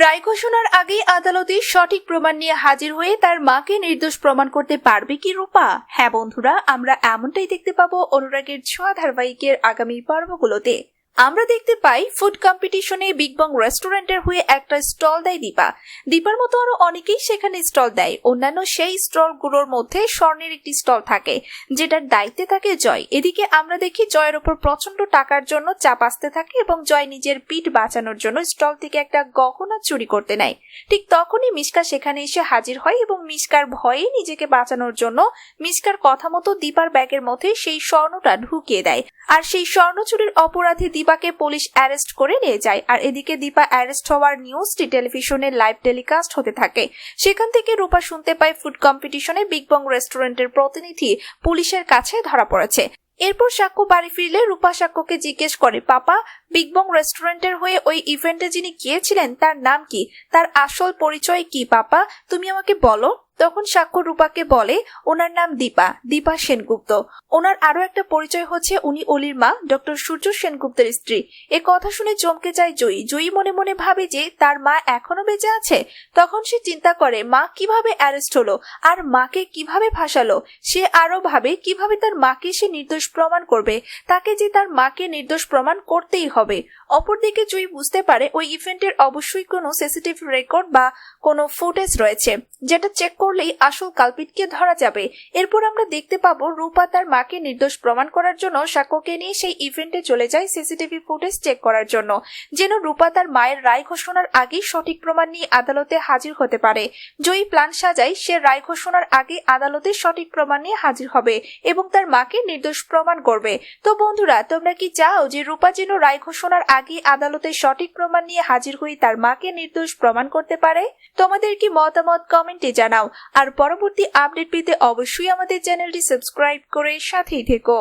রায় ঘোষণার আগেই আদালতে সঠিক প্রমাণ নিয়ে হাজির হয়ে তার মাকে নির্দোষ প্রমাণ করতে পারবে কি রূপা? হ্যাঁ বন্ধুরা, আমরা এমনটাই দেখতে পাবো অনুরাগের ছোঁয়া ধারাবাহিকের আগামী পর্বগুলোতে। আমরা দেখতে পাই ফুড কম্পিটিশনে বিগ বং রেস্টুরেন্টের হয়ে একটা স্টল দেয় দীপার মতো আরো অনেকেই সেখানে স্টল দেয়। অন্যান্য সেই স্টলগুলোর মধ্যে স্বর্ণের একটি স্টল থাকে, যেটার দায়িত্বে থাকে জয়। এদিকে আমরা দেখি জয়ের ওপর প্রচন্ড টাকার জন্য চাপ আসতে থাকে এবং জয় নিজের পিঠ বাঁচানোর জন্য স্টল থেকে একটা গহনা চুরি করতে নেয়। ঠিক তখনই মিশকা সেখানে এসে হাজির হয় এবং মিশকার ভয়ে নিজেকে বাঁচানোর জন্য মিশকার কথা মতো দীপার ব্যাগের মধ্যে সেই স্বর্ণটা ঢুকিয়ে দেয়। আর সেই স্বর্ণ চুরির অপরাধে দীপাকে পুলিশ অ্যারেস্ট করে নিয়ে যায়। আর এদিকে দীপা অ্যারেস্ট হওয়ার নিউজটি টেলিভিশনে লাইভ টেলিকাস্ট হতে থাকে। সেখান থেকে রূপা শুনতে পায় ফুড কম্পিটিশনে বিগ বং রেস্টুরেন্টের প্রতিনিধি পুলিশের কাছে ধরা পড়েছে। এরপর সাক্ষ্য বাড়ি ফিরলে রূপা সাক্ষ্যকে জিজ্ঞেস করে, পাপা, বিগ বং রেস্টুরেন্টের হয়ে ওই ইভেন্টে যিনি গিয়েছিলেন তার নাম কি, তার আসল পরিচয় কি পাপা, তুমি আমাকে বলো। তখন সাক্ষ্য রূপাকে বলে ওনার নাম দীপা সেনগুপ্ত। ওনার আরো একটা পরিচয় হচ্ছে উনি অলির মা ডক্টর সূর্য সেনগুপ্তের স্ত্রী। এ কথা শুনে চমকে যায় জয়ী মনে মনে ভাবে যে তার মা এখনো বেঁচে আছে। তখন সে চিন্তা করে মা কিভাবে অ্যারেস্ট হলো আর মাকে কিভাবে ফাঁসালো। সে আরো ভাবে কিভাবে তার মাকে সে নির্দোষ প্রমাণ করবে, তাকে যে তার মাকে নির্দোষ প্রমাণ করতেই হবে। অপরদিকে জয়ী বুঝতে পারে ওই ইভেন্টের অবশ্যই কোনো সিসিটিভি রেকর্ড বা কোনো ফুটেজ রয়েছে, যেটা চেক করলেই আসল কালপিটকে ধরা যাবে। এরপর আমরা দেখতে পাবো রূপা তার মাকে নির্দোষ প্রমাণ করার জন্য সাক্ষ্যকে নিয়ে সেই ইভেন্টে চলে যায় সিসিটিভি ফুটেজ চেক করার জন্য, যেন রূপা তার মায়ের রায় ঘোষণার আগেই সঠিক প্রমাণ নিয়ে আদালতে হাজির হতে পারে। জয়ী প্ল্যান সাজায় সে রায় ঘোষণার আগে আদালতে সঠিক প্রমাণ নিয়ে হাজির হবে এবং তার মাকে নির্দোষ প্রমাণ করবে। তো বন্ধুরা, তোমরা কি চাও যে রূপা যেন রায় ঘোষণার আগে আদালতে সঠিক প্রমাণ নিয়ে হাজির হয়ে তার মাকে নির্দোষ প্রমাণ করতে পারে? তোমাদের কি মতামত কমেন্টে জানাও। আর পরবর্তী আপডেট পেতে অবশ্যই আমাদের চ্যানেলটি সাবস্ক্রাইব করে সাথেই থেকো।